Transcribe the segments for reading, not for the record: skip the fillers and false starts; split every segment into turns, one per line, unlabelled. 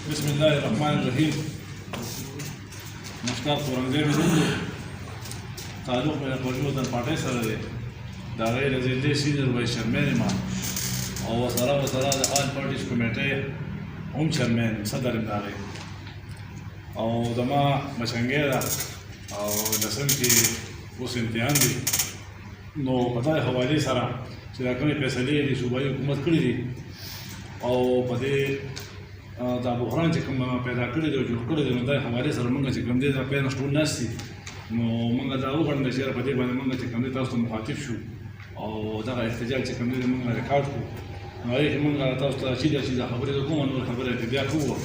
बिस्मिल्लाहिर्रहमानिर्रहीम। मुश्ताक औरंगजेब में ताल्लुक़ में मौजूद पार्टी सर दागे रजीले सीनियर वाइस चेयरमैन इमाम और Vesara all parties committee chairman सदर दागे और दमा मचंगेरा और दसम की उस इम्तिहान दी नो पता हवाले सारा चिराकनी फैसले सूबाई हुकूमत करी थी और पदे दा बहरान चिकम पैदा करी जो जुड़ करी जो हमारे सर मंगा चिकम दे पैन स्टूल नासी नो मंगा दाऊ करने शेर पदे बने मंगा चिकम दे तास्त मुखातिब शू और दा एहतजाज चिकम दे मंगा रिकॉर्ड को हमारे मंगा तास्त सीधा खबरें को और खबरें दिया हुआ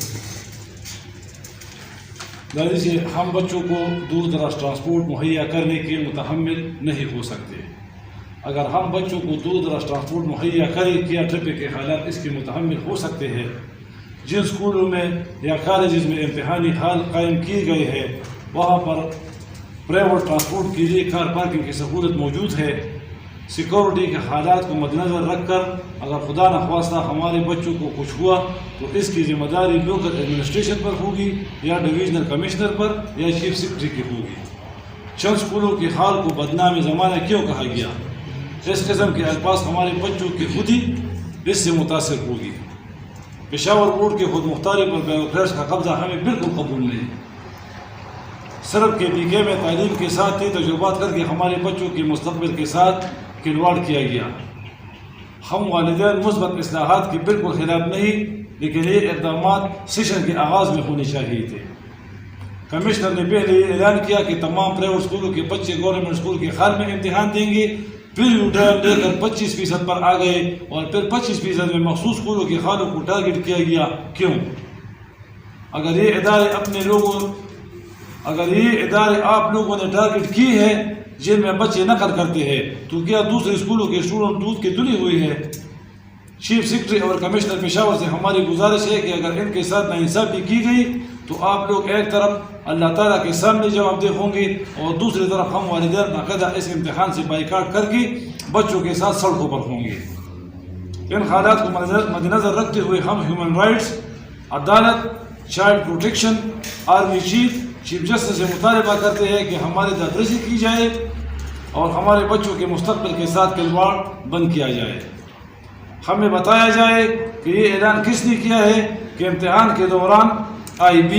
दादी से हम बच्चों को दूर दराज ट्रांसपोर्ट मुहैया करने के मुतहम्मिल नहीं हो सकते। अगर हम बच्चों को दूर दराज ट्रांसपोर्ट मुहैया करें क्या ट्रैफिक के हालात इसके मुतहम्मिल हो सकते हैं। जिन स्कूलों में या कॉलेज में इम्तहानी हाल कायम किए गए हैं वहाँ पर प्राइवेट ट्रांसपोर्ट के लिए कार पार्किंग की सहूलत मौजूद है। सिक्योरिटी के हालात को मद्देनज़र रखकर अगर खुदा न ख्वास्ता हमारे बच्चों को कुछ हुआ तो इसकी जिम्मेदारी लोकल एडमिनिस्ट्रेशन पर होगी या डिवीजनल कमिश्नर पर या चीफ सेक्रेटरी की होगी। चंद स्कूलों के हाल को बदनामी ज़माना क्यों कहा गया। इस किस्म के अल्फाज हमारे बच्चों की खुद ही इससे मुतासर होगी। पेशावर बोर्ड के खुद मुख्तारी पर ब्यूरोक्रेट्स का कब्जा हमें बिल्कुल कबूल नहीं। सिर्फ के बीके में तालीम के साथ ही तजुर्बात करके हमारे बच्चों के मुस्तकबिल के साथ खिलवाड़ किया गया। हम वालिदैन मुस्बत इस्लाहात के बिल्कुल खिलाफ नहीं, लेकिन ये इक़दाम सेशन के आगाज़ में होने चाहिए थे। कमिश्नर ने पहले ये ऐलान किया कि तमाम प्राइवेट स्कूलों के बच्चे गवर्नमेंट स्कूल के हाल में इम्तिहान देंगे, फिर यूटर्न लेकर 25% पर आ गए और फिर 25% में मखसूस स्कूलों के हालों को टारगेट किया गया। क्यों? अगर ये इदारे आप लोगों ने टारगेट की है जिनमें बच्चे नकल करते हैं तो क्या दूसरे स्कूलों के स्टूडेंट दूध के तुली हुई है। चीफ सेक्रेटरी और कमिश्नर पेशावर से हमारी गुजारिश है कि अगर इनके साथ नाइंसाफी की गई तो आप लोग एक तरफ अल्लाह ताला के सामने जवाबदेह होंगे और दूसरी तरफ हम वालिदैन बाकायदा इस इम्तिहान से बाइकाट करके बच्चों के साथ सड़कों पर होंगे। इन हालात को मद्देनजर रखते हुए हम ह्यूमन राइट्स, अदालत, child protection, army chief justice से मुतालबा करते हैं कि हमारी दरदर्शी की जाए और हमारे बच्चों के मुस्तकबिल के साथ खिलवाड़ बंद किया जाए। हमें बताया जाए कि ये ऐलान किसने किया है कि इम्तिहान के दौरान IB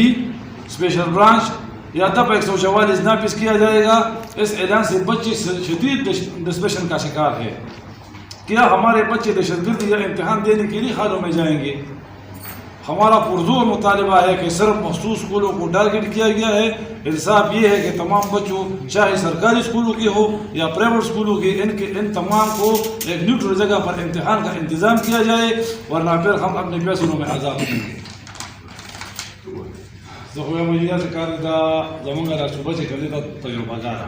स्पेशल ब्रांच या तब 144 नाफिज किया जाएगा। इस ऐलान से बच्चे शदीद डिस्पेशन का शिकार है। क्या हमारे बच्चे दहशतगर्दी या इम्तिहान देने के लिए हालों में जाएंगे। हमारा पुरजोर मुतालबा है कि सिर्फ मखसूस स्कूलों को टारगेट किया गया है। इंसाफ ये है कि तमाम बच्चों चाहे सरकारी स्कूलों के हो या प्राइवेट स्कूलों के इन तमाम को एक न्यूट्रल जगह पर इम्तिहान का इंतज़ाम किया जाए, वरना फिर हम अपने फैसलों में आज़ाद होंगे। ज़ख़ुया मजीदा से कार जमंगा सूबह से कर देता तजुर्बा गारा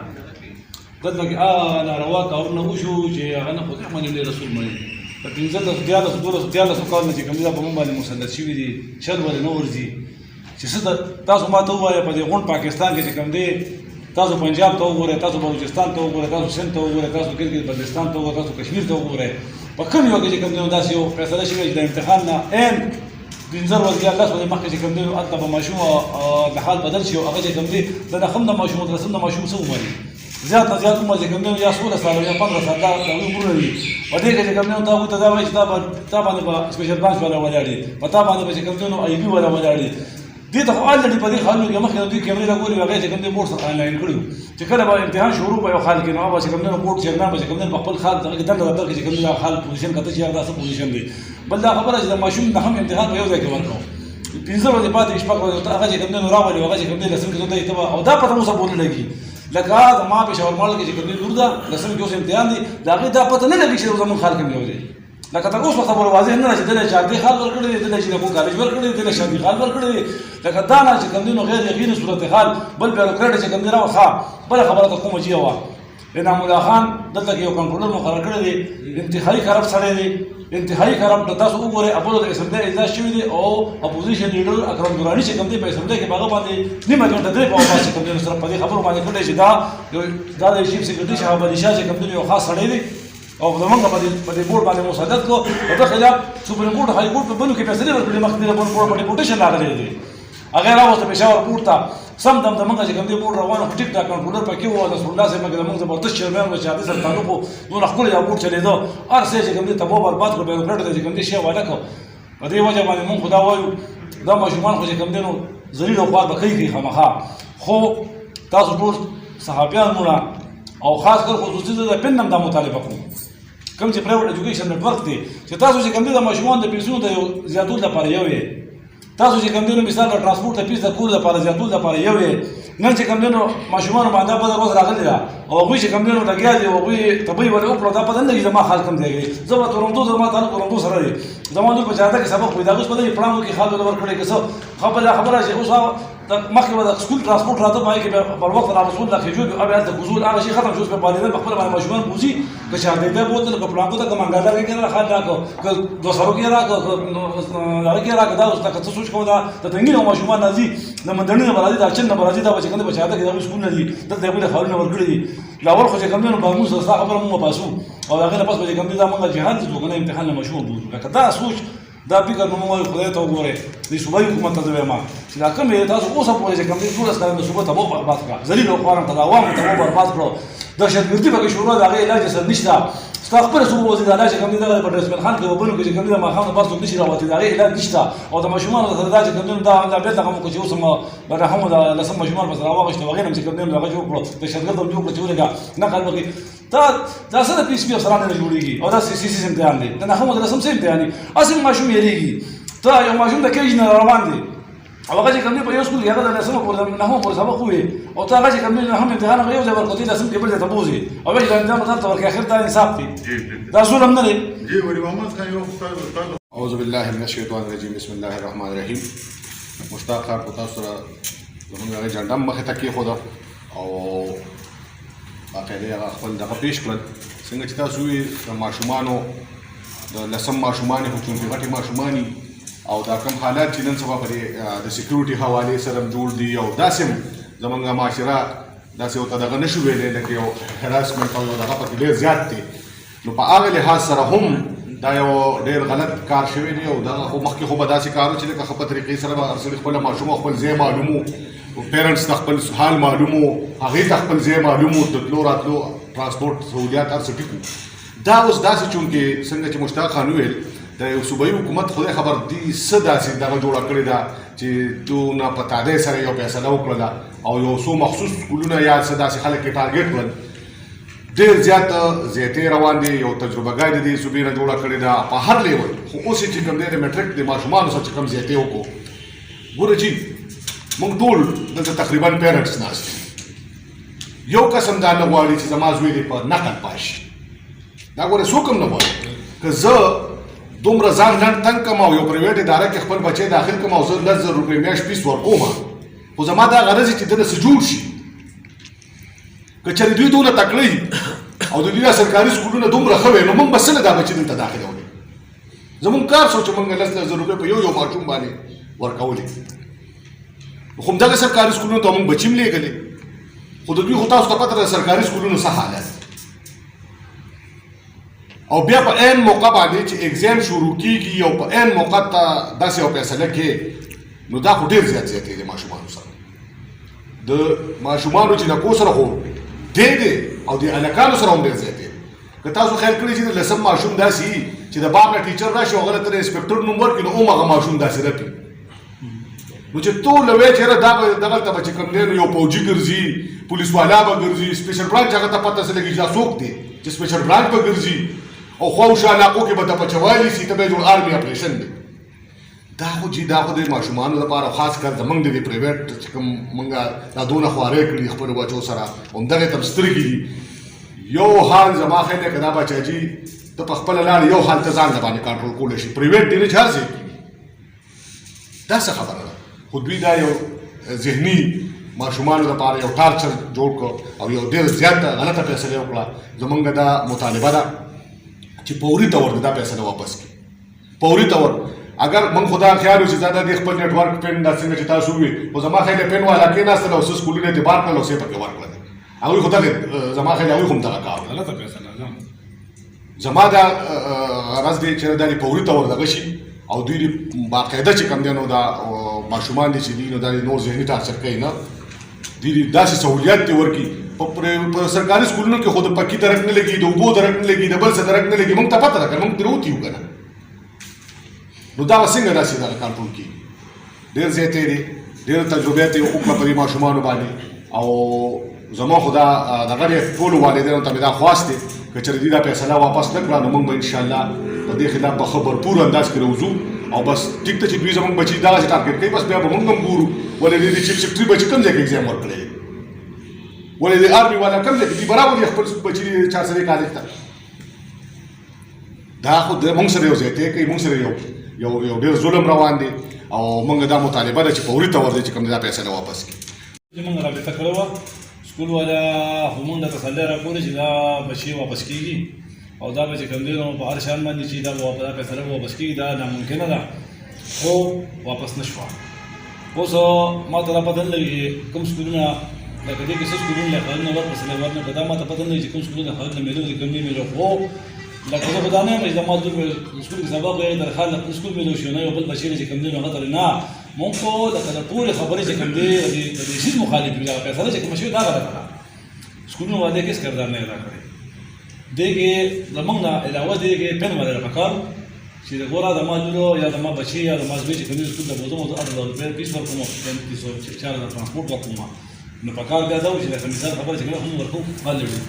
दत्ता कि नारवा का और नशू जे अगर खुद मन रसूल मई पिंजल दियाला सुकाल में कमिला बमबानी मुसलत शिवी दी शर वाले नौरजी जिसदा तासु मा तो वाया पदे गुण पाकिस्तान के कम दे तासु पंजाब तो गोरे तासु बलूचिस्तान तो गोरे तासु सिंध तो गोरे तासु किरगिज बल्तिस्तान तो गोरे तासु कश्मीर तो गोरे पक्कम यो के कम दे दासियो फैसला शिवी द इम्तिहान ना एन पिंजर वजह अल्लाह सुबह मक्के के कम दे अतब मशू लहाल बदल शियो अगे कम दे दा खमना मशू रसमना मशू सो मरी ज़्यादा उम्र से कम या 16 साल या 15 साल उम्र रही वधे के कम ताबू तदावे ताबाने स्पेशल ब्रांच वाला वलाड़ी ताबाने पे कम IB वाला वलाड़ी दी तो ऑलरेडी पदी खालू के मखना दी कैमरे का गोली वगैरह कम बोर्ड ऑनलाइन करू चकला बा इम्तिहान शुरू पे खाल के नवा से कम बोर्ड चेयरमैन पे कम बखल खाल दंड दर के कम खाल पोजीशन का तजिया दा सब पोजीशन दे बल्ला खबर है माशूम न हम इम्तिहान पे जाके वर्को पिंजर वाले बात इशफाक वाले अगर कम रावली वगैरह कम लसन के तो इतबा और दा पता मुसा बोलने लगी लगा माँ पे शवर माल के जिक्र दूरदा लसन के उसे इम्तिहान दी लागे दा पता नहीं लगी शेर जमन खाल के में हो जाए लगा तक उस खबर वाज़ेह न रही दिले चार खाल वर कर दिले जी को कॉलेज वर कर दिले शादी खाल वर कर लगा दाना से कम दिनों गैर यकीन सूरत हाल बल ब्यूरोक्रेट से कम दिना खा बल खबर तो को मजी हुआ इनाम उल्लाह खान दल तक यो कंट्रोलर मुखर कर दे इंतहाई खराब सड़े दे इंतहाई खराब दतास उगोरे अपोलो असम्बली इजलास शुरू दे और अपोजिशन लीडर अकरम दुरानी से कम दे पे असम्बली के बागा बाते नि मजन दे पाव पास कम दे सर पदे खबर माने कोडे जिदा चीफ सेक्रेटरी साहब अली शाह से कम दे यो खास सड़े दे او زمونږ په دې بورډ باندې مصدق کړو په دې خلاف سپریم کورټ هاي کورټ په بلو کې فیصلې ورکړې مخکې د بورډ په ډیپوټیشن راغلی دی هغه راوسته پېښور کورټ ته سم دم زمونږ چې کوم دی بورډ روانه خو ټیک ټاک کنټرولر پکې و رسول الله صاحب کې زمونږ زبردست چیرمن و چې حدیث تعلق نو خپل یا بورډ چلیدو هر څه چې کوم دی تباہ برباد کړو بیروکراټ چې کوم دی شی والا کو په دې وجه باندې مونږ خدا وایو دا ماشومان خو چې کوم دی نو ذلیل او خوار به کوي خامخا خو تاسو ټول صحابیان مونږ او خاص کر خصوصي د پن نم دا مطالبه کوم کوم چې پرایویټ ایجوکیشن نتورک دی چې تاسو چې کوم دي د ماشومان د پیسو د زیاتول لپاره یو یې تاسو چې کوم دي مثال د ترانسپورت د پیسو د کول لپاره زیاتول لپاره یو یې نن چې کوم دي ماشومان باندې په ورځ راغلي دا او هغوی چې کوم دي لګیا دي او هغوی طبي ولې وکړو دا په دنده کې زما حال کم دی زه به تورنټو زما تعلق تورنټو سره دی زما نور په جاده کې سبق وي دا اوس په دې پلان کې خاله ورکړي که څه خبره چې اوس مخکې به د سکول ترانسپورت راته پای کې پر وخت را رسول الله خجو او بیا د گزول هغه شي ختم شو په پالیدل په خپل باندې ماشومان بوزي که چا دې ته بوتل که پلان کو ته کمانګاډر کې نه خاله کو که دوسرو کې را کو هغه کې را کو دا اوس تاسو سوچ کوم دا د تنګي ماشومان نازي د مندړنه برازي دا چنه برازي دا چې کنده بچاته کې دا سکول نه دي د دې په خاورونه ورګړي دي لاول خو چې کوم نو به موږ سره خبره مو پاسو او هغه نه پس به کوم دي دا موږ جهاد ته وګڼه امتحان له ماشومان بوزو لکه دا سوچ دا فکر نو موږ خدای ته وګوره د صوبایي حکومت ته وایم چې دا کوم تاسو اوسه پوهیږئ چې کوم دي ټول سره د صوبه ته مو برباد کړه ذلیل او خوارم ته عوام ته مو برباد کړو دهشتګردي به شروع دا غي علاج سره نشته ستا خپل صوبه وزیر اعلی چې کوم دي دا په رسمن خان کې وبلو کې چې کوم دي ما خام بس نشي راوته دا غي علاج نشته او د ماشومان سره دا چې کوم دي دا بیت هغه کو چې اوس ما برحمه دا لسم ماشومان بس راوغشته وغیرہ چې کوم دي هغه جوړ کړو دهشتګرد جوړ کړو چې ولګا نقل وکي دا سره پیس بي افسران نه جوړيږي او دا سي امتحان دي دا هم د لسم سي امتحان دي اصل ماشوم یریږي ته یو ماشوم د کېج نه روان دي او هغه چې کوم دی په یو سکول کې هغه د لسمه پورې نه هم پورې سبق وي او ته هغه چې کوم دی هم امتحان هغه یو ځای ورکوي لسم کې بل ځای ته بوزي او چې دا امتحان مطلب ته ورکې اخر ته انصاف دی دا ظلم نه دی
جی ولی محمد خان یو استاد
اعوذ بالله من الشیطان الرجیم بسم الله الرحمن الرحیم مشتاق خان په تاسو سره زموږ هغه جنډه مخې ته کېښوده او باقاعده هغه خپل دغه پیش کړل څنګه چې تاسو وایي د ماشومانو د لسم ماشومان خو چونکې غټې ماشوماني او دا کوم حالات چې نن سبا په د سکیورټي حوالې سره جوړ دي او داسې زمونږ معاشره داسې ورته دغه نشو ویلی لکه یو هراسمنټ او یو دغه پکې ډېر زیات دی نو په هغه لحاظ سره هم دا یو ډېر غلط کار شوی دی او دغه خو مخکې خو به داسې کار و چې لکه ښه په طریقې سره به هر سړي خپله ماشوم او خپل ځای معلوم و پیرنټس ته خپل حال معلوم و هغې ته خپل ځای معلوم و د تلو راتلو ترانسپورټ سهولیات هر څه ټیک و دا اوس داسې چونکې څنګه چې مشتاق خان وویل د یو صوبایي حکومت خدای خبر دي څه داسې دغه جوړه کړې ده چې دونه په تادۍ سره یو فیصله وکړله او یو څو مخصوص سکولونه یا څه داسې خلک یې ټارګېټ کړل ډېر زیات زیاتې روان دي یو تجربهګۍ د دې صوبې نه جوړه کړې ده په هر لیول خو اوس چې کوم دی د میټرک د ماشومانو سره چې کوم زیاتې وکړو ګوره چې موږ ټول دلته تقریبا پیرنټس ناست یو قسم دا نه غواړي چې زما زوی دې په نقل پاس شي دا ګوره څوک هم نه غواړي که زه دومره ځان لنډ تنګ کړم او یو پرایویټ اداره کې خپل بچی داخل کړم او زه 10,000 روپۍ میاشت فیس ورکوم خو زما دا غرض چې دنه څه جوړ شي که چېرې دوی دونه تکړه او د دوی دا سرکاري سکولونه دومره ښه وی نو موږ به څنګه دا بچي دلته داخلولی زموږ کار شو چې موږ 10,000 روپۍ په یو ماشوم باندې ورکولې خو همدغه سرکاري سکولونو ته موږ بچي هم لېږلې خو د دوی خو تاسو ته پته ده سرکاري سکولونو څه حالت او بیا په عین موقع باندې چې اگزام شروع کیږي او په عین موقع ته داسې یو فیصله کې نو دا خو ډېر زیات زیاتې دی ماشومانو سره د ماشومانو چې نکو سره خو دی او د هلکانو سره هم ډېر زیات دی که تاسو خیال کړی چې د لسم ماشوم داسې چې د بار نه ټیچر راشي او هغه ته د انسپکټر نوم ورکړي نو هماغه ماشوم داسې رپي نو چې ټول وایي چې یاره دغلته به چې کوم دی نو یو پوجي ګرځي پولیس والا به ګرځي سپیشل برانچ هغه ته پته څه لګي چې دا څوک دی چې سپیشل برانچ به ګرځي او خواوشا علاقو کې به د پچوالي سي ته به جوړ آرمي اپریشن دی دا خو چې دا خو د ماشومانو لپاره خاص کر زمونږ د پرایویټ چې کوم مونږ دا دونه خوارې کړي خپلو بچو سره همدغې ته سترګې دي یو حال زما خیال دی که دا بچاجي ته په خپله لاړې یو حال ته ځان د باندې کنټرول کولی شي پرایویټ دی نه چې هر ځای کېږي دا څه خبره ده خو دوی دا یو ذهني ماشومانو لپاره یو ټارچر جوړ کړ او یو ډېر زیاته غلطه فیصله یې وکړه زمونږ دا مطالبه ده چې فوري طور دا پیسې واپس کړي فوري طور اگر من خدا خیال و چې زیاده د خپل نیټورک پین دا څنګه چې تاسو وي خو زما خیال پین والا کېناستل او څه سکولونه دې بار کړل او څه پکې ورکړل هغوی خو دغه زما خیال هغوی خو هم دغه کار
غلطه پیسه نه
زما دا غرض دی چې دا فوري تور دغه شي او دوی باقاعده چې کوم دی نو دا ماشومان دي چې دي نو دا نور ذهني تاثیر کوي نه دوی داسې سہولیات دي ورکړي په سرکاري سکولونو کې خو د پکي درک نه لګي د اوبو درک نه لګي د بل څه درک نه لګي موږ ته پته ده که موږ پرې وتي یو که نه نو دا به څنګه داسې دغه کنټرول کېږي ډېر زیاتې دي ډېر تجربیات یې وکړه په دې ماشومانو باندې او زما خو دا دغه دی ټولو والدینو ته مې دا خواست دی که چېرې دوی دا فیصله واپس نه کړه نو موږ به انشاءالله په دې خلاف به ښه بھرپور انداز کې راوځو او بس ټیک ته چې دوی زموږ بچي دغسې ټارګېټ کوي بس بیا به موږ هم ګورو ولې دې چیف سیکرټري بچي کوم ځای کې اګزام ورکړی دی ولې د آرمي والا کوم ځای کې دوی برابر دي خپل بچي چارسرې کالج ته دا خو موږ سره یو ځای کوي موږ سره یو ډېر ظلم روان دی او موږ دا مطالبه ده چې فوري تور دی چې کوم دا فیصله واپس کړي
موږ رابطه کړې وه سکول والا خو موږ ته تسلی راکولې چې دا بچي واپس کېږي او دا به چې کوم دی نو په هر شان باندې چې دا فیصله واپس کېږي دا ناممکنه ده خو واپس نه شوه اوس ما ته دا پته نه لګي کوم سکولونه لکه دې کې څه سکولونه له خلک نه ورپسې ورنه په دا ما ته پته نه لګي چې کوم سکولونه خلک نه میلو دي کوم نه میلو خو لکه زه خو دا نه یم چې زما زوی سکول کې سبق وایي در خلک سکول میلو شو نه یو بل بچی چې کوم دی نو هغه ته نه مونږ خو لکه د ټولې خبرې چې کوم دی د دې شیز مخالف وي دا فیصله چې کوم شوي دا غلطه ده سکولونه باندې هېڅ کردار نه ادا کړی دې کې زموږ نه علاوه دې کې پین ولر پکار چې د ګوره د ما لورو یا د ما بچي یا د ما زوی چې کوم دی سکول ته بوځم او 8000 روپۍ فیس ورکوم او 4000 ترانسپورټ ورکوم نو پکار بیا دا و چې لکه مثال خبره چې کوم هم ورکوم مال لري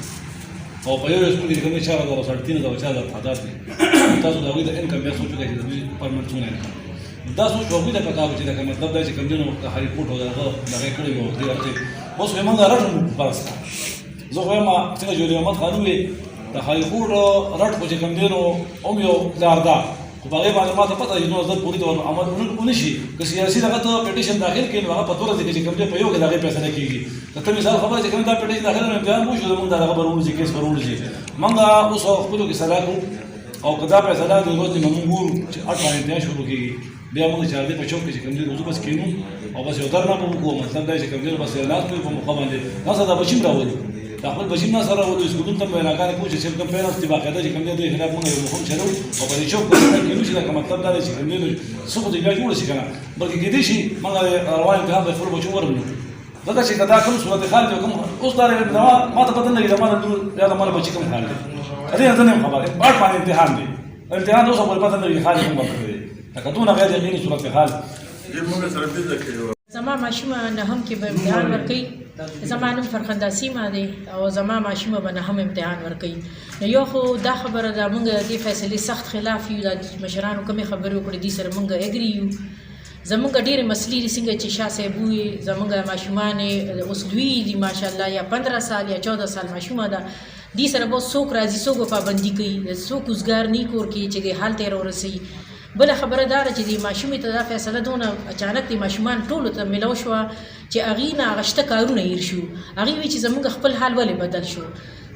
او په یو سکول کې کوم 4000 او 3500 تعداد دي تاسو دا وایي د انکم بیا سوچ وکړئ چې د دوی پرمنټ څونه دا سوچ وګورئ د پکار چې دا مطلب دا چې کوم دی نو د هاري پورټ او دغه کړی وو دی ورته اوس موږ راټو پرسته زه وایم څنګه جوړ احمد خان وی د هاري پورټ راټ کو چې کوم دی نو اوم یو لاردا خو په هغې باندې ما ته پته چې نو زه پورې ډول عمل ونشي که سیاسي دغه ته پټیشن داخل کړي نو هغه په 2 ورځې کې چې کوم دی په یو کې د هغې فیصله کېږي ته مثال خبره چې کوم دا پټیشن داخل نو امتحان وشو زموږ د هغه به وروځي کیس به وروځي موږ اوس خپلو کې سلا کوو او که دا فیصله د ورځې موږ ګورو چې 8 باندې امتحان شروع کېږي بیا موږ چار دی په چوک کې چې کوم دی روزو بس کینو او بس یو درنه به وکړو مطلب دا چې کوم دی بس اعلان کوي په موقع باندې نه دا بچیم راولي دا خپل بچیم نه سره راولي سکولونو ته بیانګانې کوو چې کوم پیرنټس دي باقاعده چې کوم دی دوی خلاف موږ یو مهم چلو او په دې چوک کې کینو چې دا مطلب دا چې کوم دی څه خو دې بیا جوړ شي که نه بلکې کېدای شي موږ روان امتحان به خپلو بچو ورولو ځکه چې که دا کوم صورت حال دی کوم اوس دا ما ته پته نه لګي زما یا زما بچي کوم حال دی دې نه یم خبره 8 باندې امتحان دی امتحان اوس په پته نه لګي حال کوم وخت دی لکه دونه غیر یقیني صورت حال
زما ماشومه نهم کې به امتحان ورکوي زما نوم فرخنده سیمه دی او زما ماشومه به نهم امتحان ورکوي نو یو خو دا خبره ده موږ د دې فیصلې سخت خلاف یو د مشرانو کومې خبرې وکړې دې سره موږ اګري یو زموږ ډېرې مسلې دي څنګه چې شاه صاحب وویل زموږ ماشومان اوس لوی دي ماشاءالله یا 15 سال یا 14 سال ماشومه ده دې سره به څوک راځي څوک به پابندي کوي څوک اوزګار نه کور کوي چې دې حال ته راورسوي بله خبره دا ده چې د ماشومې ته دا فیصله دونه اچانک د ماشومان ټولو ته میلاو شوه چې هغې نه هغه شته کارونه هیر شو هغې وایي چې زموږ خپل حال ولې بدل شو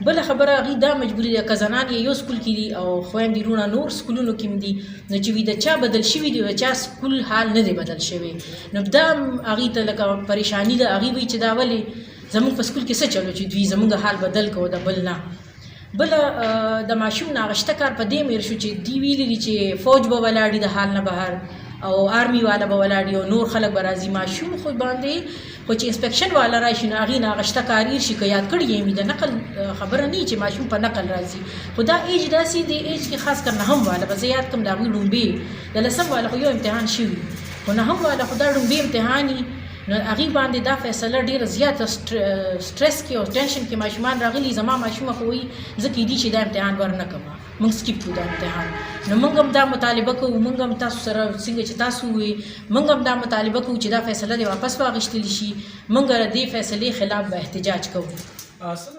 بله خبره هغې دا مجبوري ده که زنان یې یو سکول کې دي او خویندې وروڼه نور سکولونو کې دي نو چې وي د چا بدل شوي دي د چا سکول حال نه دی بدل شوی نو دا هغې ته لکه پریشاني ده هغې وایي چې دا ولې زموږ په سکول کې څه چلو چې دوی زموږ حال بدل کوو د بل نه بله د ماشوم نه هغه شته کار په دې میر شو چې دوی ویلي دي چې فوج به ولاړي د حال نه بهر او آرمي والا به ولاړي او نور خلک به راځي ماشوم خو باندې خو چې انسپیکشن والا راشي نو هغې نه هغه شته کار هیر شي که یاد کړي یې د نقل خبره نه چې ماشوم په نقل راځي خو دا ایج داسې دی ایج کې خاص کر نهم والا به زه یاد کړم د هغوی لومبې د لسم والا خو یو امتحان شوي خو نهم والا خو دا لومبې امتحاني نو هغې باندې دا فیصله ډېره زیاته سټرس کې او ټینشن کې ماشومان راغلي زما ماشومه خو وایي زه کیدي چې دا امتحان ورنه کړم موږ سکیپ کړو دا امتحان نو موږ هم دا مطالبه کوو موږ هم تاسو سره څنګه چې تاسو ووایي موږ هم دا مطالبه کوو چې دا فیصله دې واپس واخیستلی شي موږ د دې فیصلې خلاف به احتجاج کوو